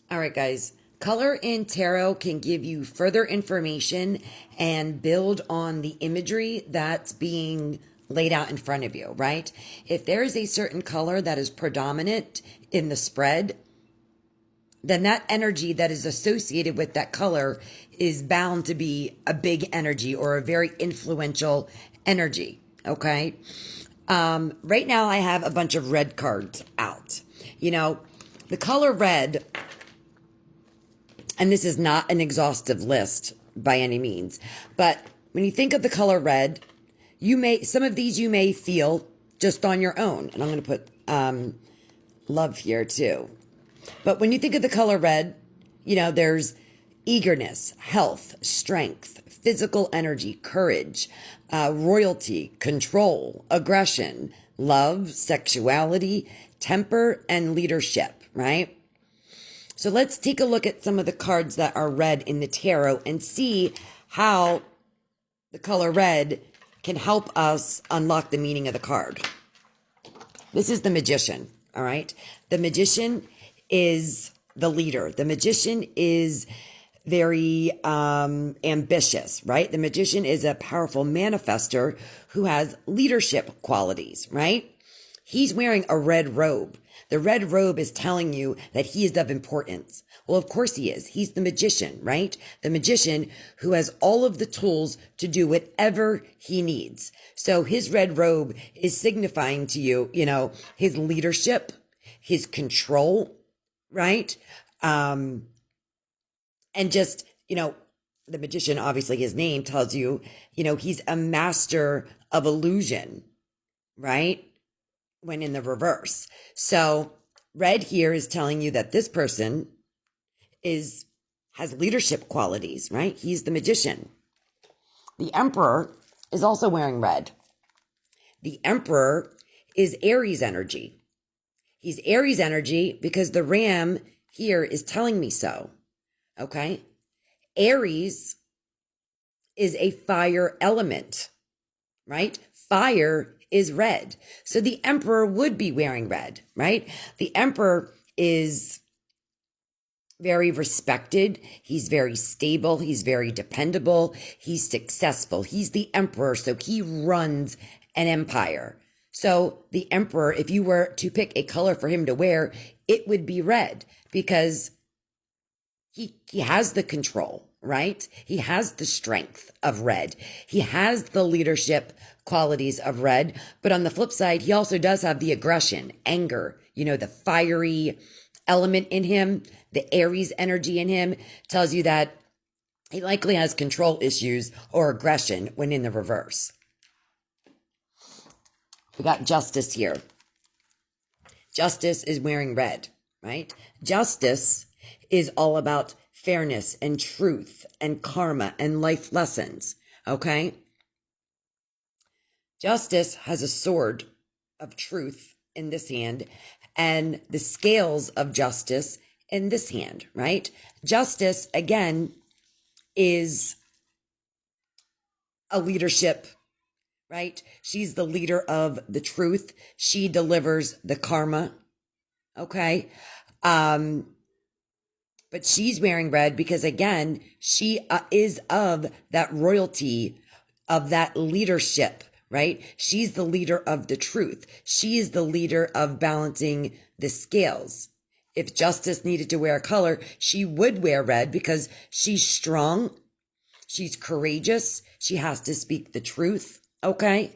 All right, guys. Color in tarot can give you further information and build on the imagery that's being laid out in front of you, right? If there is a certain color that is predominant in the spread, then that energy that is associated with that color is bound to be a big energy or a very influential energy, okay? Right now I have a bunch of red cards out. You know, the color red, and this is not an exhaustive list by any means, but when you think of the color red, some of these you may feel just on your own. And I'm going to put love here too. But when you think of the color red, there's eagerness, health, strength, physical energy, courage, royalty, control, aggression, love, sexuality, temper, and leadership, right? So let's take a look at some of the cards that are red in the tarot and see how the color red can help us unlock the meaning of the card. This is the Magician, all right? The Magician is the leader. The Magician is very ambitious, right? The Magician is a powerful manifester who has leadership qualities, right? He's wearing a red robe. The red robe is telling you that he is of importance. Well, of course he is. He's the magician, right? The magician who has all of the tools to do whatever he needs. So his red robe is signifying to you, his leadership, his control, right? And just, the magician, obviously his name tells you, he's a master of illusion, right? When in the reverse. So red here is telling you that this person has leadership qualities, right? He's the magician. The Emperor is also wearing red. The Emperor is Aries energy. He's Aries energy because the ram here is telling me so. Okay? Aries is a fire element, right? Fire is red. So the Emperor would be wearing red, right? The Emperor is very respected. He's very stable. He's very dependable. He's successful. He's the Emperor, so he runs an empire. So the Emperor, if you were to pick a color for him to wear, it would be red because he has the control, right? He has the strength of red. He has the leadership qualities of red. But on the flip side, he also does have the aggression, anger, the fiery element in him, the Aries energy in him tells you that he likely has control issues or aggression when in the reverse. We got Justice here. Justice is wearing red, right? Justice is all about fairness and truth and karma and life lessons, okay? Justice has a sword of truth in this hand and the scales of justice in this hand, right? Justice, again, is a leadership, right? She's the leader of the truth. She delivers the karma, okay? But she's wearing red because, again, she is of that royalty, of that leadership, right? She's the leader of the truth. She is the leader of balancing the scales. If Justice needed to wear a color, she would wear red because she's strong. She's courageous. She has to speak the truth. Okay.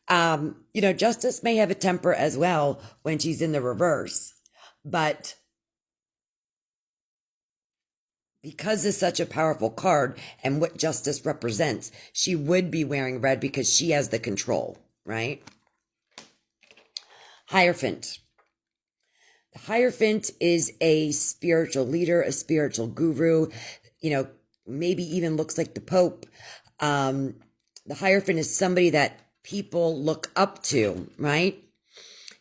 Justice may have a temper as well when she's in the reverse, but because it's such a powerful card and what Justice represents, she would be wearing red because she has the control, right? Hierophant. The Hierophant is a spiritual leader, a spiritual guru, maybe even looks like the Pope. The Hierophant is somebody that people look up to, right?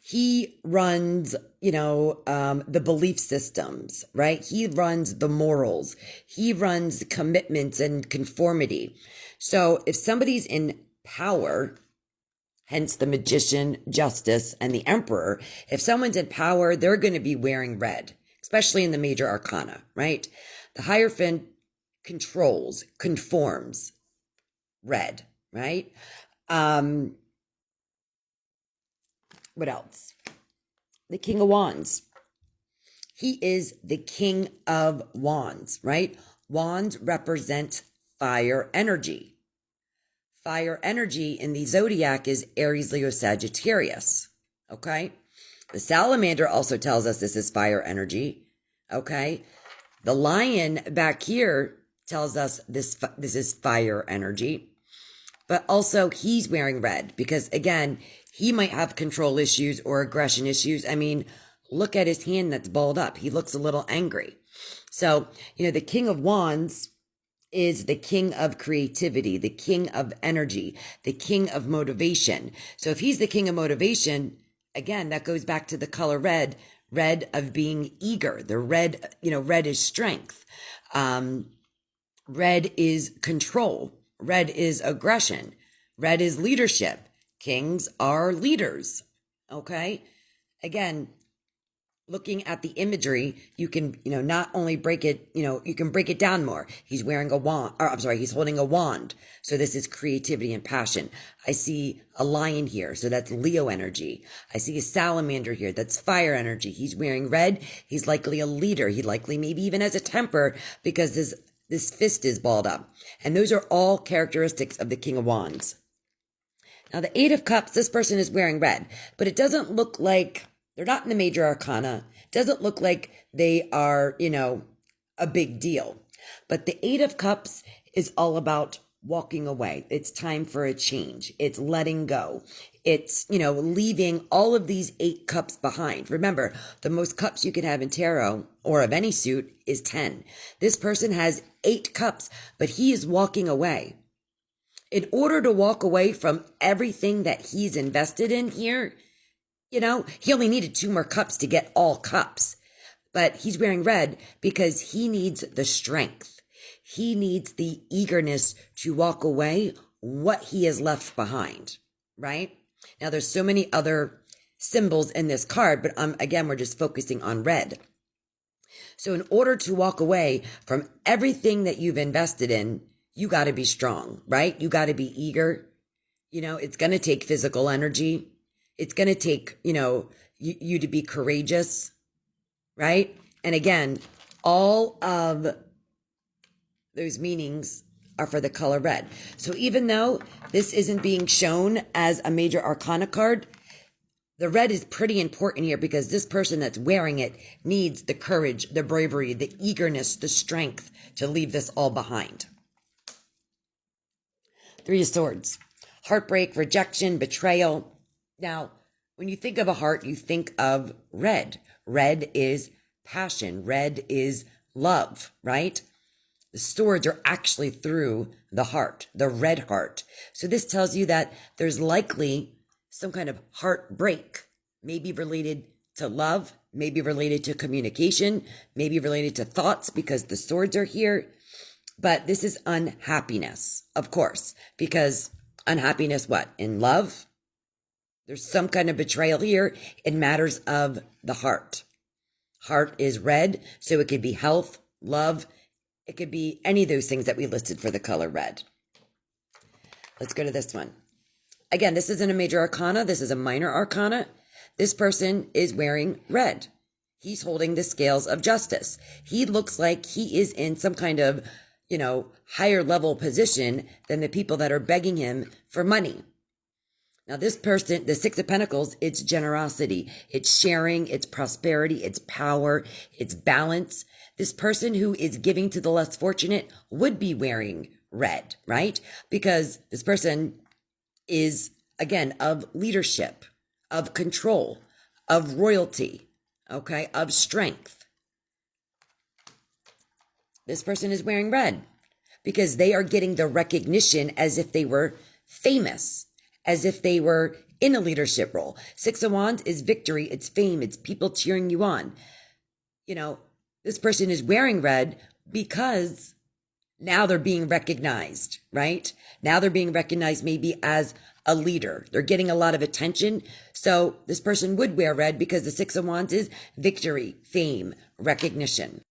He runs, the belief systems, right? He runs the morals. He runs commitments and conformity. So if somebody's in power, hence the Magician, Justice, and the Emperor, if someone's in power, they're going to be wearing red. especially in the major arcana, right? The Hierophant controls, conforms, red, right? What else? The King of Wands. He is the King of Wands, right? Wands represent fire energy. Fire energy in the zodiac is Aries, Leo, Sagittarius, okay? The salamander also tells us this is fire energy, okay? The lion back here tells us this is fire energy. But also he's wearing red because, again, he might have control issues or aggression issues. I mean, look at his hand that's balled up. He looks a little angry. So, the King of Wands is the king of creativity, the king of energy, the king of motivation. So if he's the king of motivation, again, that goes back to the color red, red of being eager. The red, red is strength. Red is control. Red is aggression. Red is leadership. Kings are leaders. Okay? Again, looking at the imagery, you can, not only break it, you can break it down more. He's wearing a wand, he's holding a wand. So this is creativity and passion. I see a lion here. So that's Leo energy. I see a salamander here. That's fire energy. He's wearing red. He's likely a leader. He likely maybe even has a temper because this fist is balled up. And those are all characteristics of the King of Wands. Now, the Eight of Cups, this person is wearing red, but it doesn't look like they're not in the major arcana. It doesn't look like they are, a big deal. But the Eight of Cups is all about walking away. It's time for a change. It's letting go. It's, leaving all of these 8 cups behind. Remember, the most cups you can have in tarot or of any suit is 10. This person has 8 cups, but he is walking away. In order to walk away from everything that he's invested in here, he only needed 2 more cups to get all cups. But he's wearing red because he needs the strength. He needs the eagerness to walk away what he has left behind, right? Now, there's so many other symbols in this card, but again, we're just focusing on red. So in order to walk away from everything that you've invested in, you got to be strong, right? You got to be eager. It's going to take physical energy. It's going to take, you to be courageous, right? And again, all of those meanings are for the color red. So even though this isn't being shown as a major arcana card, the red is pretty important here because this person that's wearing it needs the courage, the bravery, the eagerness, the strength to leave this all behind. 3 of Swords, heartbreak, rejection, betrayal. Now, when you think of a heart, you think of red. Red is passion. Red is love, right? The swords are actually through the heart, the red heart. So this tells you that there's likely some kind of heartbreak, maybe related to love, maybe related to communication, maybe related to thoughts because the swords are here. But this is unhappiness, of course, because unhappiness, what? In love? There's some kind of betrayal here. It matters of the heart. Heart is red, so it could be health, love. It could be any of those things that we listed for the color red. Let's go to this one. Again, this isn't a major arcana. This is a minor arcana. This person is wearing red. He's holding the scales of justice. He looks like he is in some kind of, higher level position than the people that are begging him for money. Now, this person, the 6 of Pentacles, it's generosity, it's sharing, it's prosperity, it's power, it's balance. This person who is giving to the less fortunate would be wearing red, right? Because this person is, again, of leadership, of control, of royalty, okay, of strength. This person is wearing red because they are getting the recognition as if they were famous, as if they were in a leadership role. 6 of Wands is victory, it's fame, it's people cheering you on. This person is wearing red because now they're being recognized, right? Now they're being recognized maybe as a leader. They're getting a lot of attention. So this person would wear red because the 6 of Wands is victory, fame, recognition.